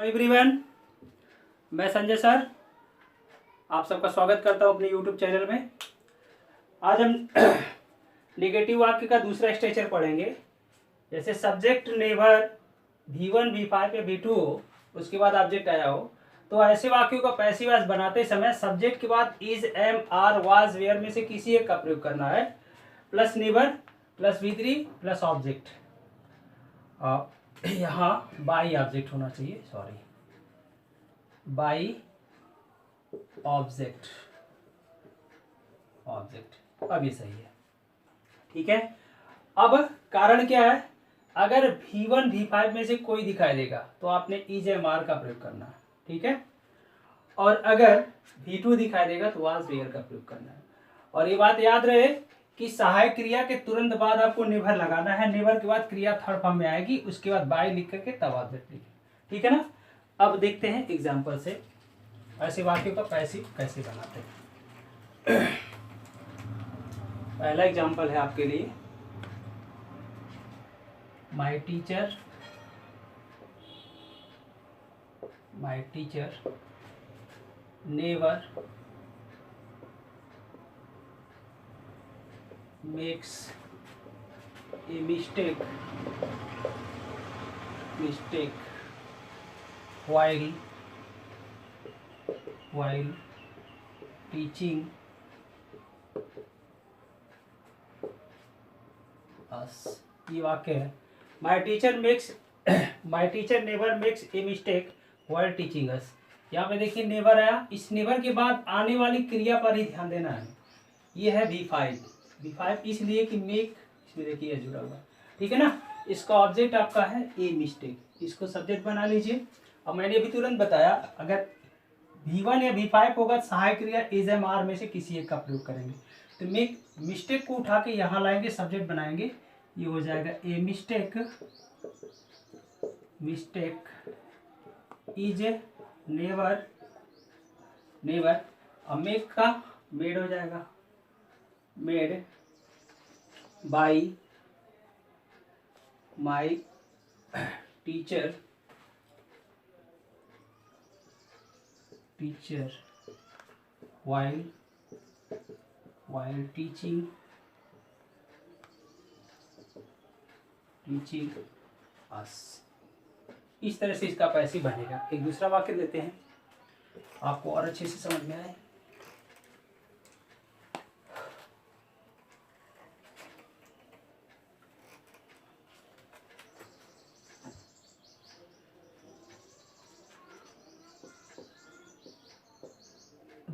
Everyone, मैं Sanjay sir आप सबका स्वागत करता हूं अपने यूट्यूब चैनल में। आज हम नेगेटिव वाक्य का दूसरा स्ट्रक्चर पढ़ेंगे। जैसे सब्जेक्ट नेवर V1 V5 या V2 हो, उसके बाद ऑब्जेक्ट आया हो, तो ऐसे वाक्यों का पैसिव वॉइस बनाते समय सब्जेक्ट के बाद is, am, are, was, were में से किसी एक का प्रयोग करना है, plus never plus V3 plus object. यहाँ बाई ऑब्जेक्ट होना चाहिए, सॉरी, बाई ऑब्जेक्ट अब ये सही है, ठीक है। अब कारण क्या है, अगर V1 V5 में से कोई दिखाई देगा तो आपने इज, एम, आर का प्रयोग करना है, ठीक है। और अगर V2 दिखाई देगा तो वाज, वेयर का प्रयोग करना है। और ये बात याद रहे कि सहायक क्रिया के तुरंत बाद आपको नेवर लगाना है, नेवर के बाद क्रिया थर्ड फॉर्म में आएगी, उसके बाद बाय लिख करके तब ऑब्जेक्ट लिखें, ठीक है ना। अब देखते हैं एग्जाम्पल से ऐसे वाक्यों का पैसिव कैसे बनाते हैं। पहला एग्जाम्पल है आपके लिए, my teacher never makes a mistake while teaching us। ये वाक्य है, my teacher never makes a mistake while teaching us। यहाँ पे देखिए नेवर आया, इस नेवर के बाद आने वाली क्रिया पर ही ध्यान देना है। ये है V5 इसलिए कि मेक, इसमें देखिए जुड़ा हुआ, ठीक है ना। इसका ऑब्जेक्ट आपका है ए मिस्टेक, इसको सब्जेक्ट बना लीजिए। अब मैंने अभी तुरंत बताया, अगर V1 या V5 होगा सहायक क्रिया इज, एम, आर में से किसी एक का प्रयोग करेंगे। तो मेक मिस्टेक को उठा के यहाँ लाएंगे, सब्जेक्ट बनाएंगे, ये हो जाएगा ए मिस्टेक इज नेवर। अब मेक का मेड हो जाएगा, made by my teacher while teaching us। इस तरह से इसका पैसिव बनेगा। एक दूसरा वाक्य लेते हैं, आपको और अच्छे से समझ में आए।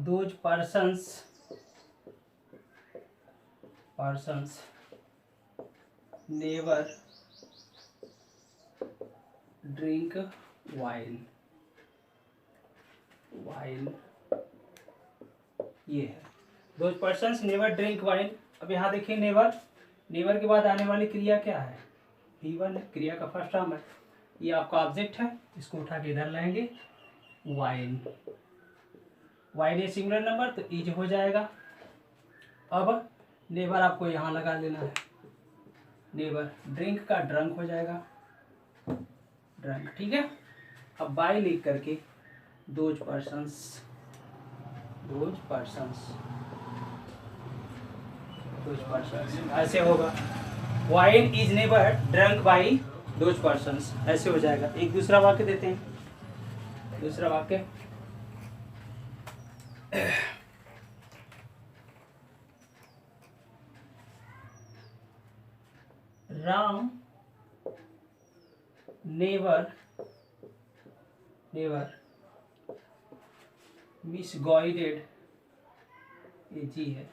Those persons never drink wine। ये है those persons never drink wine। अब यहाँ देखिए नेवर के बाद आने वाली क्रिया क्या है, V1 क्रिया का फर्स्ट फॉर्म है, ये आपका ऑब्जेक्ट है, इसको उठा के इधर लाएंगे, वाइन ए सिंगुलर नंबर तो इज हो जाएगा। अब नेवर आपको यहाँ लगा लेना है, नेवर ड्रिंक का ड्रंक हो जाएगा, ड्रंक, ठीक है। अब बाय लिख करके दोज पर्सन्स ऐसे होगा, wine is never drunk by those persons, ऐसे हो जाएगा। एक दूसरा वाक्य देते हैं, दूसरा वाक्य, राम नेवर मिसगाइडेड, ये जी है,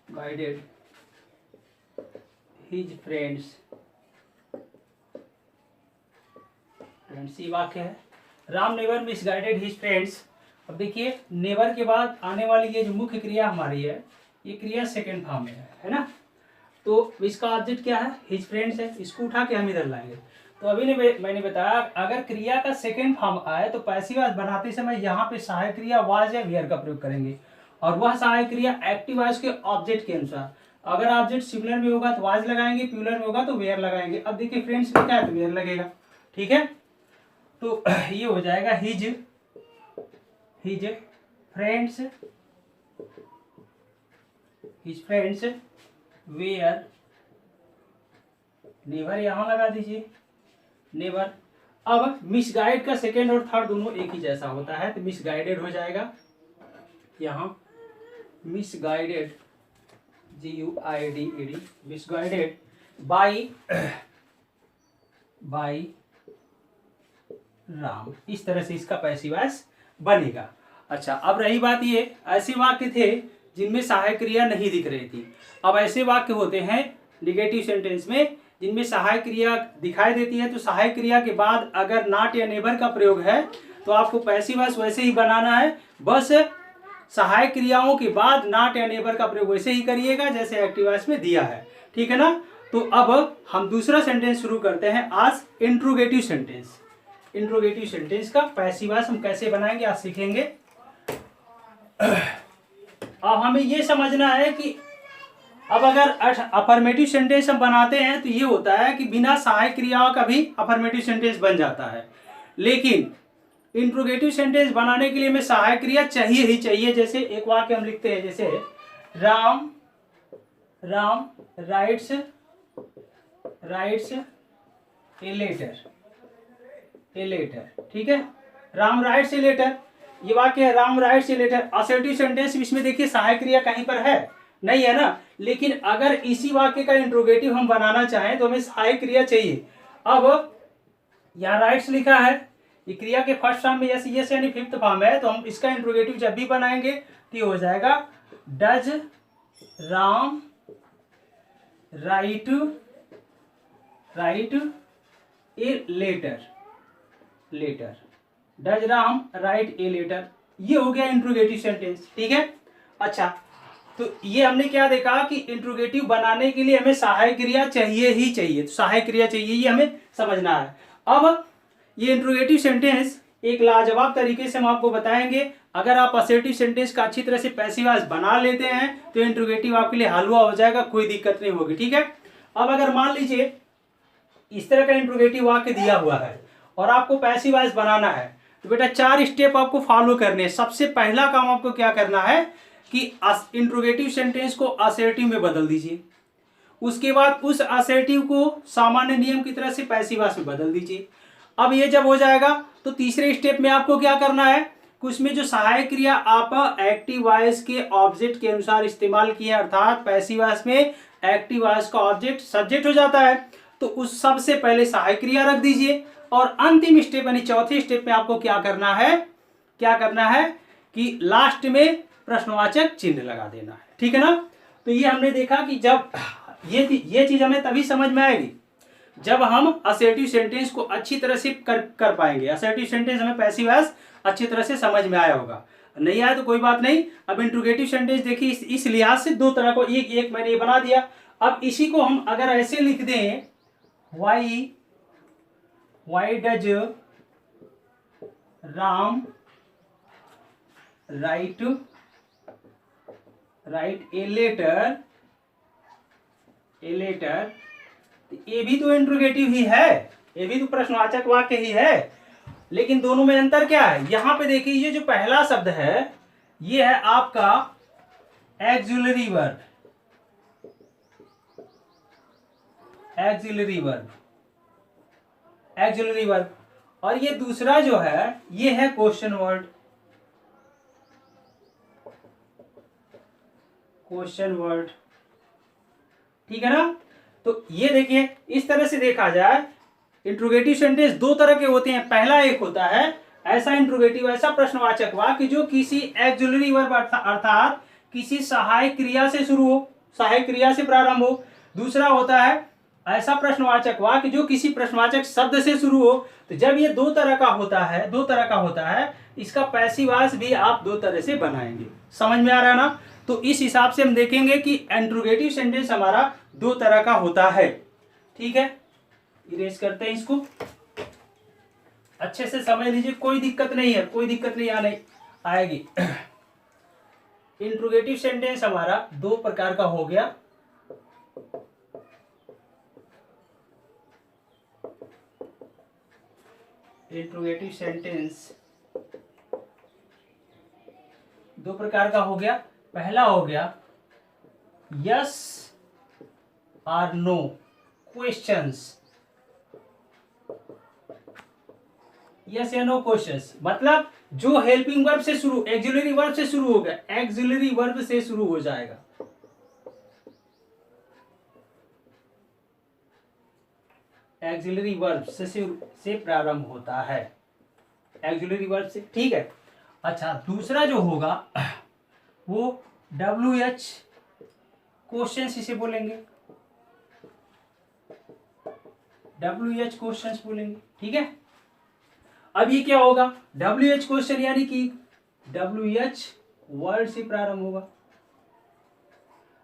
गाइडेड हिज फ्रेंड्स, ये वाक्य है, Ram never misguided his friends. अब देखिए नेवर के बाद आने वाली ये जो मुख्य क्रिया हमारी है, ये क्रिया सेकेंड फॉर्म में है ना। तो इसका ऑब्जेक्ट क्या है, हिज फ्रेंड्स है, इसको उठा के हम इधर लाएंगे। तो अभी मैंने बताया, अगर क्रिया का सेकेंड फॉर्म आए तो पैसिव वॉइस बनाते समय यहाँ पे सहायक क्रिया वाज या वेयर का प्रयोग करेंगे, और वह सहायक क्रिया एक्टिव वॉइस के ऑब्जेक्ट के अनुसार। अगर ऑब्जेक्ट सिंगुलर में होगा तो वाज लगाएंगे, प्लूरल में होगा तो वेयर लगाएंगे। अब देखिए फ्रेंड्स लिखा है तो वेयर लगेगा, ठीक है, तो ये हो जाएगा हिज फ्रेंड्स वेयर नेवर, यहां लगा दीजिए नेवर। अब मिसगाइड का सेकेंड और थर्ड दोनों एक ही जैसा होता है, तो मिसगाइडेड हो जाएगा यहां, misguided GUIDED, misguided by Ram. इस तरह से इसका पैसिव वॉइस बनेगा। अच्छा, अब रही बात ये, ऐसे वाक्य थे जिनमें सहायक क्रिया नहीं दिख रही थी। अब ऐसे वाक्य होते हैं निगेटिव सेंटेंस में जिनमें सहायक क्रिया दिखाई देती है, तो सहायक क्रिया के बाद अगर नॉट या नेवर का प्रयोग है तो आपको पैसिव वॉइस वैसे ही बनाना है, बस सहायक क्रियाओं के बाद नॉट या नेवर का प्रयोग वैसे ही करिएगा जैसे एक्टिव वॉइस में दिया है, ठीक है ना। तो अब हम दूसरा सेंटेंस शुरू करते हैं आज इंट्रोगेटिव सेंटेंस। इंट्रोगेटिव सेंटेंस का पैसिव वॉइस हम कैसे बनाएंगे आज सीखेंगे। अब हमें ये समझना है कि अब अगर अफर्मेटिव सेंटेंस हम बनाते हैं तो ये होता है कि बिना सहायक क्रियाओं का भी अफर्मेटिव सेंटेंस बन जाता है, लेकिन इंट्रोगेटिव सेंटेंस बनाने के लिए हमें सहायक क्रिया चाहिए ही चाहिए। जैसे एक वाक्य हम लिखते हैं, जैसे राम राइट्स ए लेटर, ठीक है, राम राइट्स ए लेटर, ये वाक्य है Ram writes a letter. Assertive sentence इसमें देखिए सहायक क्रिया कहीं पर है नहीं, है ना, लेकिन अगर इसी वाक्य का इंट्रोगेटिव हम बनाना चाहें तो हमें सहायक क्रिया चाहिए। अब यहाँ राइट्स लिखा है, ये क्रिया के फर्स्ट फॉर्म में यस यानी फिफ्थ फॉर्म है, तो हम इसका इंट्रोगेटिव जब भी बनाएंगे तो ये हो जाएगा does Ram write a letter, does Ram write a letter, ये हो गया इंट्रोगेटिव सेंटेंस, ठीक है। अच्छा, तो ये हमने क्या देखा कि इंट्रोगेटिव बनाने के लिए हमें सहायक क्रिया चाहिए ही चाहिए, तो सहायक क्रिया चाहिए, ये हमें समझना है। अब ये इंट्रोगेटिव सेंटेंस एक लाजवाब तरीके से हम आपको बताएंगे। अगर आप असर्टिव सेंटेंस का अच्छी तरह से पैसिव वॉइस बना लेते हैं तो इंट्रोगेटिव आपके लिए हलवा हो जाएगा, कोई दिक्कत नहीं होगी, ठीक है। अब अगर मान लीजिए इस तरह का इंट्रोगेटिव वाक्य दिया हुआ है और आपको पैसिव वॉइस बनाना है, तो बेटा 4 स्टेप आपको फॉलो करने हैं। सबसे पहला काम आपको क्या करना है कि इंट्रोगेटिव सेंटेंस को असर्टिव में बदल दीजिए, उसके बाद उस असर्टिव को सामान्य नियम की तरह से पैसिव वॉइस में बदल दीजिए। अब ये जब हो जाएगा तो तीसरे स्टेप में आपको क्या करना है कि उसमें जो सहायक क्रिया आप एक्टिव वॉइस के ऑब्जेक्ट के अनुसार इस्तेमाल किए, अर्थात पैसिव वॉइस में एक्टिव वॉइस का ऑब्जेक्ट सब्जेक्ट हो जाता है, तो उस सबसे पहले सहायक क्रिया रख दीजिए और अंतिम स्टेप यानी चौथे स्टेप में आपको क्या करना है कि लास्ट में प्रश्नवाचक चिन्ह लगा देना है, ठीक है ना। तो ये हमने देखा कि जब ये चीज हमें तभी समझ में आएगी जब हम असर्टिव सेंटेंस को अच्छी तरह से कर पाएंगे। असर्टिव सेंटेंस हमें पैसिव वॉइस अच्छी तरह से समझ में आया होगा, नहीं आया तो कोई बात नहीं। अब इंट्रोगेटिव सेंटेंस देखिए इस लिहाज से 2 तरह को, एक मैंने ये बना दिया। अब इसी को हम अगर ऐसे लिख दें, why does Ram write a letter, ये भी तो इंट्रोगेटिव ही है, ये भी तो प्रश्नवाचक वाक्य ही है, लेकिन दोनों में अंतर क्या है। यहां पे देखिए ये जो पहला शब्द है ये है आपका एक्सिलरी वर्ब, और ये दूसरा जो है ये है क्वेश्चन वर्ड, ठीक है ना। तो ये देखिए इस तरह से देखा जाए इंट्रोगेटिव सेंटेंस 2 तरह के होते हैं। पहला एक होता है ऐसा इंट्रोगेटिव, ऐसा प्रश्नवाचक वाक्य जो किसी एक्सिलरी वर्ब अर्थात किसी सहायक क्रिया से शुरू हो, सहायक क्रिया से प्रारंभ हो। दूसरा होता है ऐसा प्रश्नवाचक वाक्य जो किसी प्रश्नवाचक शब्द से शुरू हो। तो जब ये 2 तरह का होता है इसका पैसिव वॉइस भी आप 2 तरह से बनाएंगे। समझ में आ रहा है ना। तो इस हिसाब से हम देखेंगे कि इंट्रोगेटिव सेंटेंस हमारा 2 तरह का होता है, ठीक है। इरेज करते हैं इसको, अच्छे से समझ लीजिए, कोई दिक्कत नहीं आएगी। इंट्रोगेटिव सेंटेंस हमारा 2 प्रकार का हो गया। इंट्रोगेटिव सेंटेंस दो प्रकार का हो गया। पहला हो गया यस और नो क्वेश्चंस, यस या नो क्वेश्चंस, मतलब जो हेल्पिंग वर्ब से शुरू, एक्सिलरी वर्ब से शुरू होगा, एक्सिलरी वर्ब से शुरू हो जाएगा। एक्सिलरी वर्ब से प्रारंभ होता है, एक्सिलरी वर्ब से, ठीक है। अच्छा, दूसरा जो होगा वो WH क्वेश्चंस इसे बोलेंगे, WH क्वेश्चंस बोलेंगे, ठीक है। अब ये क्या होगा, WH क्वेश्चन यानी कि WH वर्ड से प्रारंभ होगा।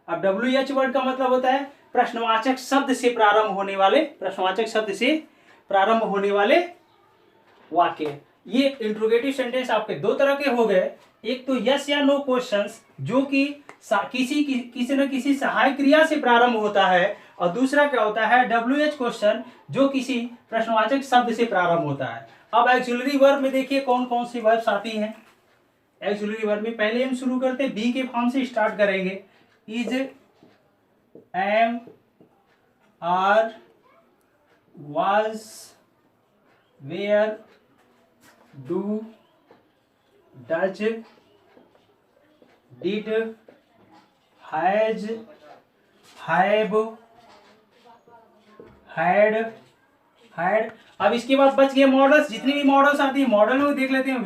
अब WH वर्ड का मतलब होता है प्रश्नवाचक शब्द से प्रारंभ होने वाले, प्रश्नवाचक शब्द से प्रारंभ होने वाले वाक्य। ये इंट्रोगेटिव सेंटेंस आपके दो तरह के हो गए, एक तो यस या नो क्वेश्चंस जो कि किसी न किसी सहायक क्रिया से प्रारंभ होता है, और दूसरा क्या होता है WH क्वेश्चन जो किसी प्रश्नवाचक शब्द से प्रारंभ होता है। अब एक्सिलरी वर्ब में देखिए कौन कौन सी वर्ब्स आती हैं। एक्सिलरी वर्ब में पहले हम शुरू करते हैं बी के फॉर्म से स्टार्ट करेंगे। Is, am, are, was, were, do, does, did, has, have, had. अब इसके बाद बच गए मॉडल्स, जितनी भी मॉडल्स आती है मॉडल में देख लेते हैं।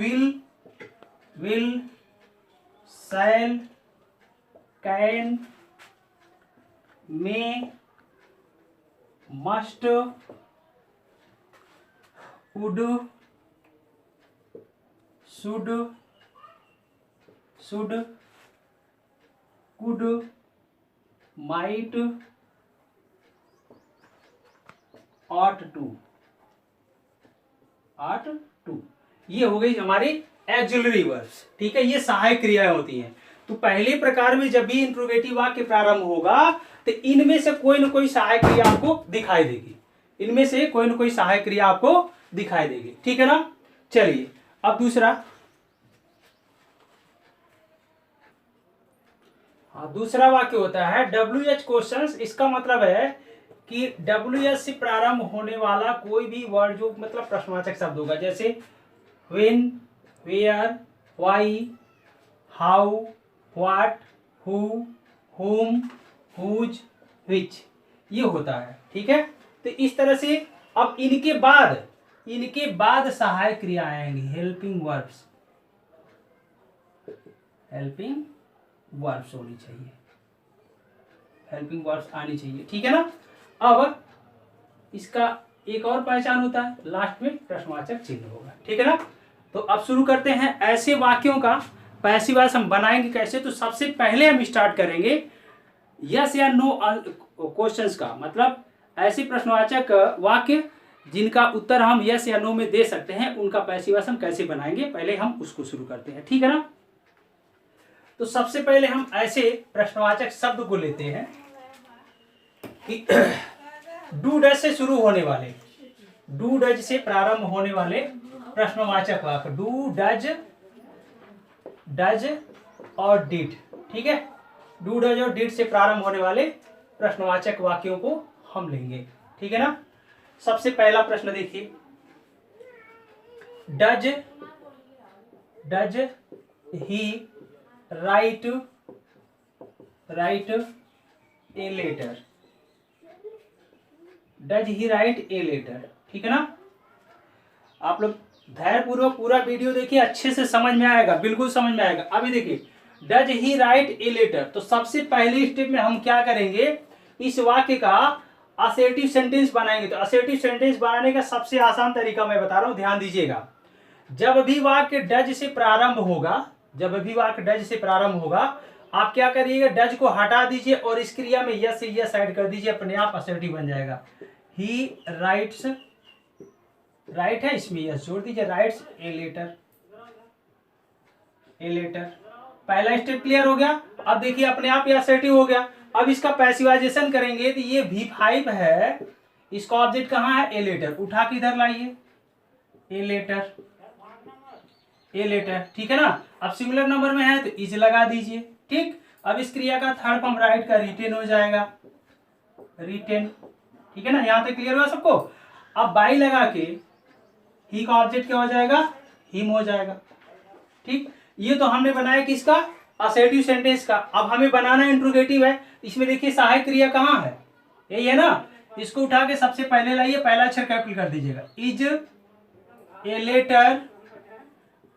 Will, shall, can, may, must, would, should, could, might, ought to, ये हो गई हमारी एक्सिलरी वर्ब्स, ठीक है। ये सहायक क्रियाएं होती हैं। तो पहले प्रकार में जब भी इंट्रोगेटिव वाक्य प्रारंभ होगा तो इनमें से कोई ना कोई सहायक क्रिया आपको दिखाई देगी, इनमें से कोई ना कोई सहायक क्रिया आपको दिखाई देगी, ठीक है ना। चलिए अब दूसरा वाक्य होता है WH क्वेश्चंस। इसका मतलब है कि WH से प्रारंभ होने वाला कोई भी वर्ड जो मतलब प्रश्नवाचक शब्द होगा, जैसे when, where, why, how, what, who, whom, whose, which, ये होता है, ठीक है। तो इस तरह से अब इनके बाद सहायक क्रिया आएंगी, हेल्पिंग वर्ब्स होनी चाहिए, हेल्पिंग वर्ब्स आनी चाहिए, ठीक है ना। अब इसका एक और पहचान होता है, लास्ट में प्रश्नवाचक चिन्ह होगा, ठीक है ना। तो अब शुरू करते हैं ऐसे वाक्यों का पैसिव वॉइस हम बनाएंगे कैसे। तो सबसे पहले हम स्टार्ट करेंगे यस या नो क्वेश्चंस का, मतलब ऐसे प्रश्नवाचक वाक्य जिनका उत्तर हम यस या नो में दे सकते हैं, उनका पैसिव वॉइस हम कैसे बनाएंगे, पहले हम उसको शुरू करते हैं, ठीक है ना। तो सबसे पहले हम ऐसे प्रश्नवाचक शब्द को लेते हैं कि डू डज से शुरू होने वाले, डू डज से प्रारंभ होने वाले प्रश्नवाचक वाक्य, डू डज और डिड, ठीक है। डू डज और डिड से प्रारंभ होने वाले प्रश्नवाचक वाक्यों को हम लेंगे, ठीक है ना। सबसे पहला प्रश्न देखिए, does he write a letter, does he write a letter, ठीक है ना। आप लोग धैर्यपूर्वक पूरा वीडियो देखिए, अच्छे से समझ में आएगा, बिल्कुल समझ में आएगा। अभी देखिए does he write a letter, तो सबसे पहले स्टेप में हम क्या करेंगे, इस वाक्य का असर्टिव सेंटेंस बनाएंगे। तो असर्टिव सेंटेंस बनाने का सबसे आसान तरीका मैं बता रहा हूं, ध्यान दीजिएगा। जब भी वाक्य डज से प्रारंभ होगा, आप क्या करिएगा, डज को हटा दीजिए और इस क्रिया में यस से यस ऐड कर दीजिए, अपने आप असर्टिव बन जाएगा। ही राइट्स, राइट है इसमें यस जोड़ दीजिए, राइट्स ए लेटर। पहला स्टेप क्लियर हो गया। अब देखिए अपने आप ये असर्टिव हो गया। अब इसका पैसिवाइजेशन करेंगे तो ये V5 है, इसका ऑब्जेक्ट कहाँ है, ए लेटर, उठा के इधर लाइए, ए लेटर, ए लेटर, ठीक है ना। अब सिंगुलर नंबर में है तो इज लगा दीजिए, ठीक। अब इस क्रिया का थर्ड फॉर्म राइट का रिटेन हो जाएगा, रिटेन, ठीक है ना। यहां तक क्लियर हुआ सबको। अब बाई लगा के ही का ऑब्जेक्ट क्या हो जाएगा, हिम हो जाएगा, ठीक। ये तो हमने बनाया किसका, असर्टिव सेंटेंस का। अब हमें बनाना इंट्रोगेटिव है। इसमें देखिए सहायक क्रिया कहाँ है, यही है ना। इसको उठा के सबसे पहले लाइए, पहला अक्षर कैपिटल कर दीजिएगा, is a letter,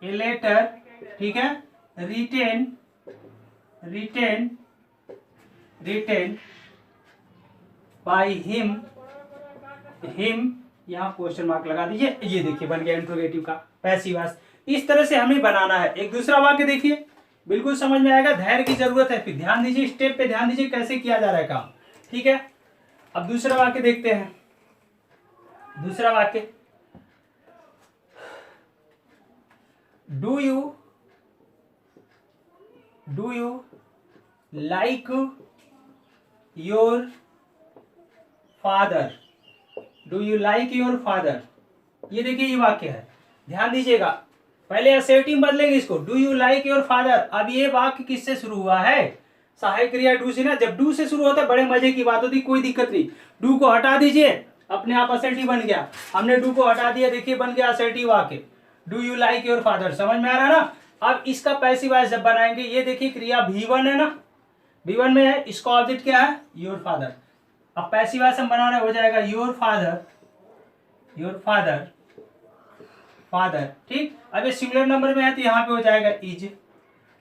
a letter, ठीक है। Written, written, written by him, him, यहाँ क्वेश्चन मार्क लगा दीजिए। ये देखिए बन गया इंट्रोगेटिव का पैसिव वॉइस। इस तरह से हमें बनाना है। एक दूसरा वाक्य देखिए, बिल्कुल समझ में आएगा। धैर्य की जरूरत है, फिर ध्यान दीजिए, स्टेप पे ध्यान दीजिए कैसे किया जा रहा है काम, ठीक है। अब दूसरा वाक्य देखते हैं। दूसरा वाक्य, do you like your father, do you like your father. ये देखिए ये वाक्य है, ध्यान दीजिएगा। पहले असर्टिव बदलेंगे इसको, do you like your father. अब ये वाक्य किससे शुरू हुआ है, सहायक क्रिया डू से ना। जब डू से शुरू होता है बड़े मजे की बात होती, कोई दिक्कत नहीं। डू को हटा दीजिए, अपने आप असर्टिव बन गया। हमने डू को हटा दिया, देखिए बन गया असर्टिव वाक्य, do you like your father. समझ में आ रहा है ना। अब इसका पैसिव वॉइस जब बनाएंगे, ये देखिए क्रिया V1 है ना, V1 में है, इसका ऑब्जेक्ट क्या है, योर फादर। अब पैसिव वॉइस हम बना रहे, हो जाएगा your father, your father, father, ठीक। अब ये सिंगुलर नंबर में है तो यहाँ पे हो जाएगा इज,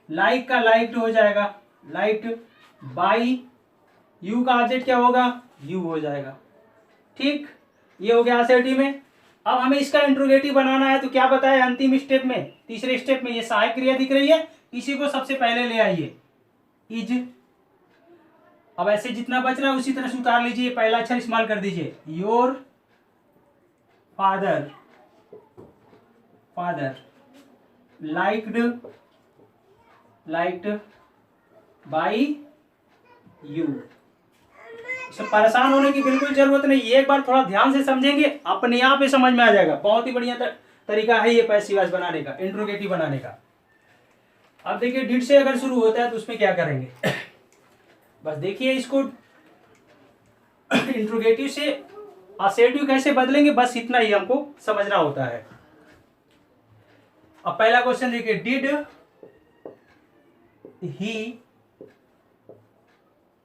लाइक का लाइक्ड हो जाएगा, लाइक्ड, बाई यू का ऑब्जेक्ट क्या होगा, यू हो जाएगा, ठीक। ये हो गया असर्टिव में। अब हमें इसका इंट्रोगेटिव बनाना है तो क्या बताया अंतिम स्टेप में, तीसरे स्टेप में, ये सहायक क्रिया दिख रही है, इसी को सबसे पहले ले आइए, इज। अब ऐसे जितना बच रहा है उसी तरह से उतार लीजिए, पहला अक्षर इस्तेमाल कर दीजिए, your father, father, liked, liked by you. परेशान होने की बिल्कुल जरूरत नहीं, एक बार थोड़ा ध्यान से समझेंगे अपने आप ही समझ में आ जाएगा। बहुत ही बढ़िया तरीका है ये पैसिव वॉइस बनाने का, इंट्रोगेटिव बनाने का। अब देखिए डिड से अगर शुरू होता है तो उसमें क्या करेंगे बस देखिए इसको इंट्रोगेटिव से असर्टिव कैसे बदलेंगे, बस इतना ही हमको समझना होता है। अब पहला क्वेश्चन देखिए, did he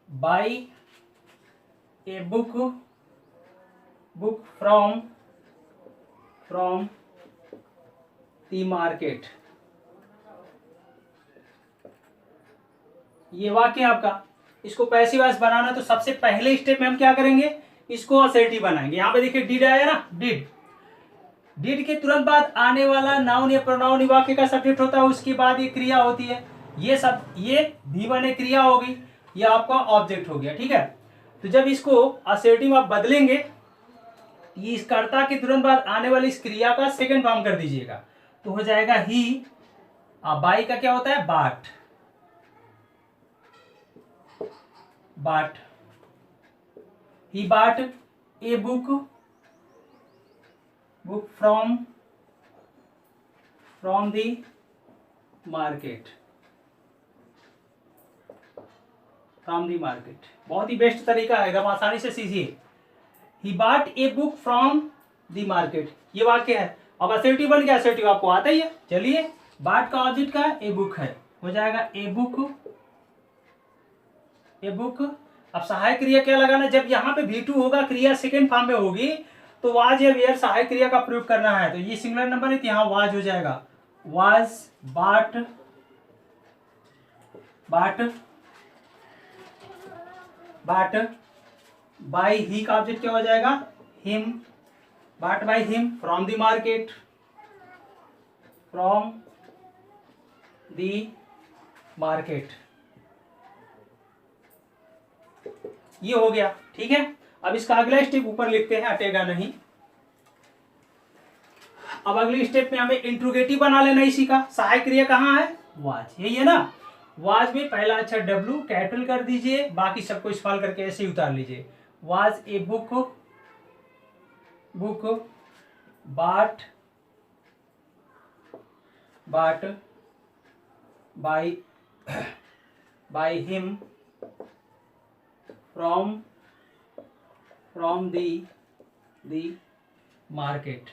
by a book, book from the market. ये वाक्य आपका, इसको पैसिव वॉइस बनाना तो सबसे पहले स्टेप में हम क्या करेंगे, इसको असर्टिव बनाएंगे। यहां पे देखिए डिड आया ना, डिड, डिड के तुरंत बाद आने वाला नाउन या प्रोनाउन वाक्य का सब्जेक्ट होता है, उसके बाद ये क्रिया होती है। ये सब, ये V1 एक क्रिया हो गई, ये आपका ऑब्जेक्ट हो गया, ठीक है। तो जब इसको असर्टिव आप बदलेंगे, ये इस कर्ता के तुरंत बाद आने वाली इस क्रिया का सेकंड फॉर्म कर दीजिएगा, तो हो जाएगा ही। बाई का क्या होता है, बाट, बाट, ही बाट a book, book from the market, from the market. बहुत ही बेस्ट तरीका है, एकदम आसानी से सीखिए। ही बाट a book from the market, ये वाक्य है। अब असर्टिव बन गया, असर्टिव आपको आता ही है। चलिए, बाट का ऑब्जेक्ट का ए बुक है, हो जाएगा ए बुक, ए बुक। अब सहायक क्रिया क्या लगाना, जब यहाँ पे V2 होगा, क्रिया सेकेंड फॉर्म में होगी, तो वाज या वेयर सहायक क्रिया का प्रयोग करना है। तो ये सिंगुलर नंबर है तो यहाँ वाज हो जाएगा, वाज, बाट, बाट, बाट बाई ही का ऑब्जेक्ट क्या हो जाएगा, हिम, बाट by him from the market, from the market. ये हो गया, ठीक है। अब इसका अगला स्टेप ऊपर लिखते हैं, हटेगा नहीं। अब अगले स्टेप में हमें इंट्रोगेटिव बना लेना इसी का। सहायक क्रिया कहाँ है, वाज, यही है ना। वाज में पहला अक्षर W कैपिटल कर दीजिए, बाकी सबको स्मॉल करके ऐसे ही उतार लीजिए। वाज ए बुक, बुक, बाट but by him from the market।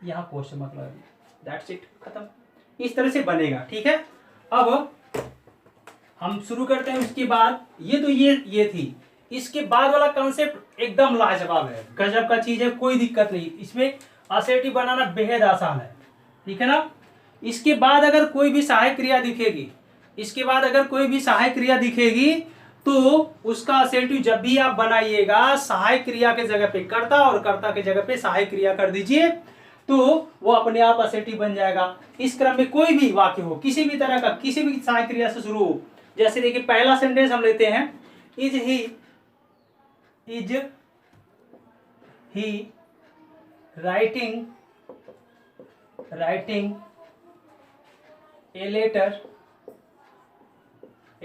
यहाँ क्वेश्चन मतलब दैट्स इट, खत्म। इस तरह से बनेगा, ठीक है। अब हम शुरू करते हैं। उसके बाद ये तो ये थी। इसके बाद वाला कॉन्सेप्ट एकदम लाजवाब है, गजब का चीज है, कोई दिक्कत नहीं इसमें। असर्टिव बनाना बेहद आसान है, ठीक है ना। इसके बाद अगर कोई भी सहायक क्रिया दिखेगी, इसके बाद अगर कोई भी सहायक क्रिया दिखेगी तो उसका असर्टिव जब भी आप बनाइएगा, सहायक क्रिया के जगह पे कर्ता और कर्ता के जगह पे सहायक क्रिया कर दीजिए, तो वो अपने आप असर्टिव बन जाएगा। इस क्रम में कोई भी वाक्य हो, किसी भी तरह का, किसी भी सहायक क्रिया से शुरू हो। जैसे देखिए पहला सेंटेंस हम लेते हैं, is he writing a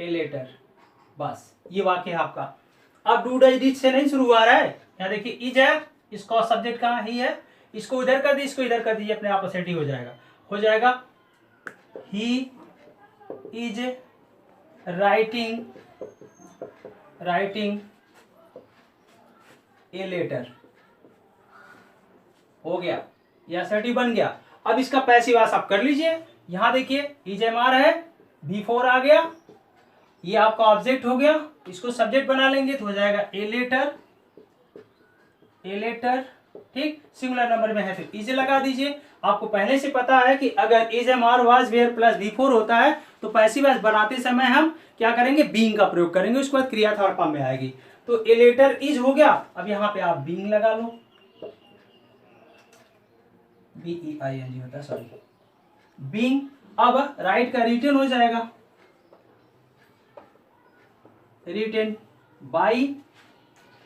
letter. बस ये वाक्य है आपका। अब डू डज डिड से नहीं शुरू हुआ रहा है। यहाँ देखिए इज है, इसका सब्जेक्ट कहाँ ही है, इसको इधर कर दीजिए, इसको इधर कर दीजिए, अपने आप असर्टिव हो जाएगा। He is writing a letter. हो गया, यह असर्टिव बन गया। अब इसका पैसिव वॉइस आप कर लीजिए। यहां देखिए इज एमआर है, V4 आ गया, ये आपका ऑब्जेक्ट हो गया। इसको सब्जेक्ट बना लेंगे तो हो जाएगा ए लेटर, ठीक। सिंगुलर नंबर में है तो इज लगा दीजिए। आपको पहले से पता है कि अगर is am are was were plus V4 होता है तो पैसिव वॉइस बनाते समय हम क्या करेंगे, बीइंग का प्रयोग करेंगे, उसके बाद क्रिया थर्ड फॉर्म में आएगी। तो ए लेटर इज हो गया। अब यहाँ पे आप बीइंग लगा लो, BEING होता है, सॉरी, बीइंग। अब राइट का रिटर्न हो जाएगा, रिटर्न बाई,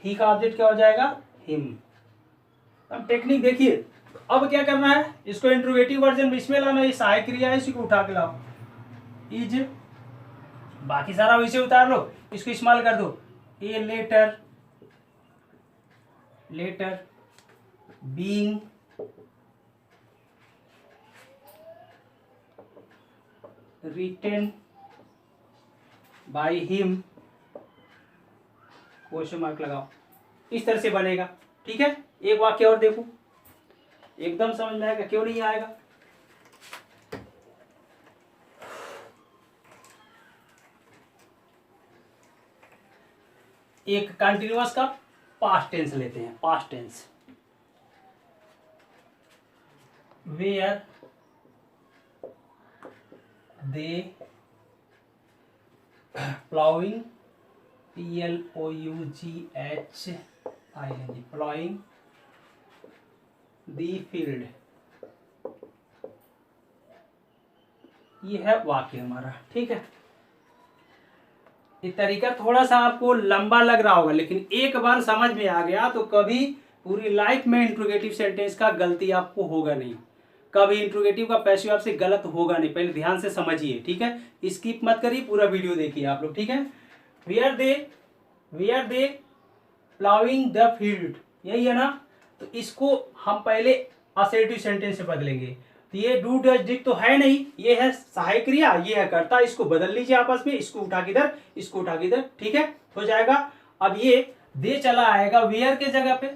ही का ऑब्जेक्ट क्या हो जाएगा, हिम। अब टेक्निक देखिए, अब क्या करना है, इसको इंट्रोगेटिव वर्जन में इसमें लाना है, सहायक क्रिया है, इसी को उठा के लाओ, इज, बाकी सारा वैसे उतार लो, इसको इस्तेमाल कर दो, a letter being written by him, question mark लगाओ। इस तरह से बनेगा, ठीक है। एक वाक्य और देखो, एकदम समझ में आएगा, क्यों नहीं आएगा। एक कंटिन्यूअस का पास्ट टेंस लेते हैं, past tense, where they ploughing, PLOUGHING, ploughing the field. ये है वाक्य हमारा, ठीक है। ये तरीका थोड़ा सा आपको लंबा लग रहा होगा, लेकिन एक बार समझ में आ गया तो कभी पूरी लाइफ में इंट्रोगेटिव सेंटेंस का गलती आपको होगा नहीं, कभी इंट्रोगेटिव का पैसिव आपसे गलत होगा नहीं। पहले ध्यान से समझिए, ठीक है, स्किप मत करिए, पूरा वीडियो देखिए आप लोग, ठीक है। Where they ploughing the field, यही है ना। तो इसको हम पहले असर्टिव सेंटेंस से बदलेंगे। तो ये डू डज डिड तो है नहीं, ये है सहायक क्रिया, ये है कर्ता, इसको बदल लीजिए आपस में, इसको उठा के इधर, इसको उठा के इधर, ठीक है, हो जाएगा। अब ये दे चला आएगा वेयर के जगह पे,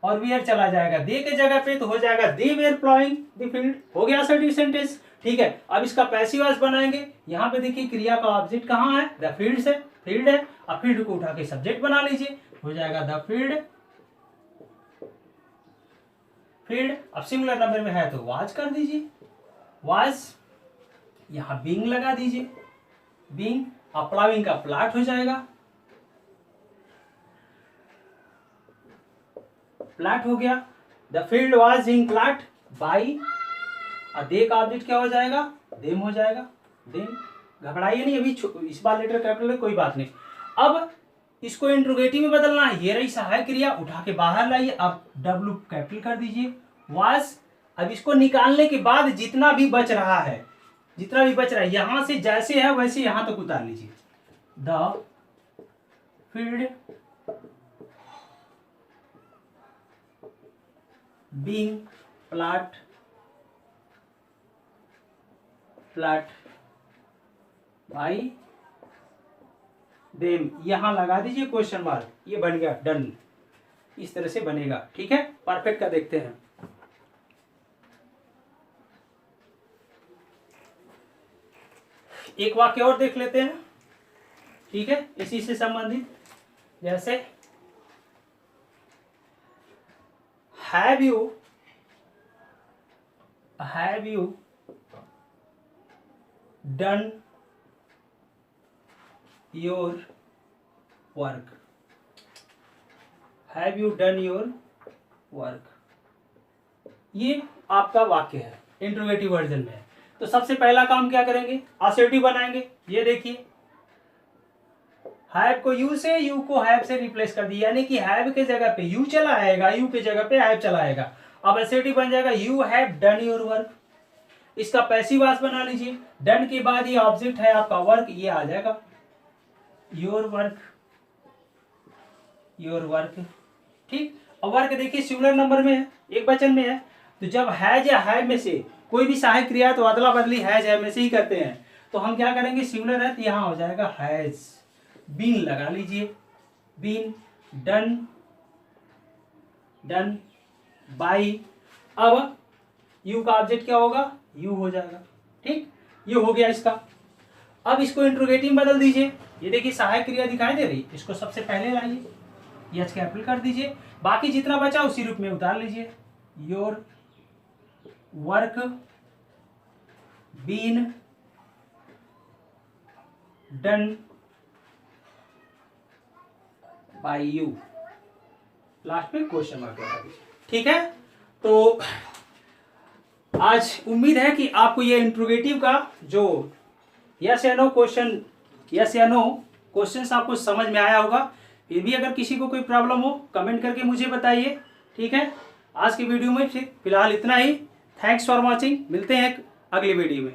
और वेयर चला जाएगा दे के जगह पे, तो हो जाएगा दे वेयर प्लाउइंग द फील्ड। हो गया असर्टिव सेंटेंस, ठीक है। अब इसका पैसिव वॉइस बनाएंगे। यहाँ पे देखिए क्रिया का ऑब्जेक्ट कहाँ है, द फील्ड से, फील्ड है। अब फील्ड को उठा के सब्जेक्ट बना लीजिए, हो जाएगा द फील्ड। अब सिंगुलर नंबर में है तो वाज कर दीजिए, वाज, यहां बीइंग लगा दीजिए, बीइंग। अब प्लाविंग का प्लाट हो जाएगा, प्लाट हो गया। The field was being ploughed by, they का ऑब्जेक्ट क्या हो जाएगा, देम हो जाएगा, देम। घबराइए नहीं, अभी इस बार लेटर कैपिटल है, कोई बात नहीं। अब इसको इंट्रोगेटिव में बदलना है, ये रही सहायक क्रिया, उठा के बाहर लाइए, अब W कैपिटल कर दीजिए, वाज। अब इसको निकालने के बाद जितना भी बच रहा है, यहां से जैसे है वैसे यहां तक उतार लीजिए, the field being plot bye them, यहां लगा दीजिए क्वेश्चन मार्क, ये बन गया डन। इस तरह से बनेगा, ठीक है। परफेक्ट का देखते हैं। एक वाक्य और देख लेते हैं, ठीक है, इसी से संबंधित। जैसे have you done your work, have you done your work, ये आपका वाक्य है इंट्रोगेटिव वर्जन में। तो सबसे पहला काम क्या करेंगे, असर्टिव बनाएंगे। ये देखिए, हैव को यू से, यू को हैव से रिप्लेस कर दिया, यानी कि हैव के जगह पे यू चला आएगा, यू के जगह पे हैव चला आएगा। अब असर्टिव बन जाएगा you have done your work. इसका पैसिव वॉइस बना लीजिए, डन के बाद ये ऑब्जेक्ट है आपका वर्क, ये आ जाएगा योर वर्क, ठीक। अब वर्क देखिए सिंगुलर नंबर में है, एक वचन में है, तो जब हैज या हैव में से कोई भी सहायक क्रिया तो अदला बदली हैज हैव में से ही करते हैं। तो हम क्या करेंगे, सिंगुलर है तो यहां हो जाएगा हैज, बीन लगा लीजिए, बीन डन बाय। अब यू का ऑब्जेक्ट क्या होगा, यू हो जाएगा, ठीक। ये हो गया इसका। अब इसको इंट्रोगेटिव में बदल दीजिए। ये देखिए सहायक क्रिया दिखाई दे रही, इसको सबसे पहले लाइए, यच कैपिटल कर दीजिए, बाकी जितना बचा उसी रूप में उतार लीजिए। Your work been done by you, last में क्वेश्चन मार्क लगा दीजिए, ठीक है। तो आज उम्मीद है कि आपको ये इंट्रोगेटिव का जो यस या नो क्वेश्चन आपको समझ में आया होगा। फिर भी अगर किसी को कोई प्रॉब्लम हो कमेंट करके मुझे बताइए, ठीक है। आज की वीडियो में फिलहाल इतना ही। थैंक्स फॉर वॉचिंग, मिलते हैं अगली वीडियो में।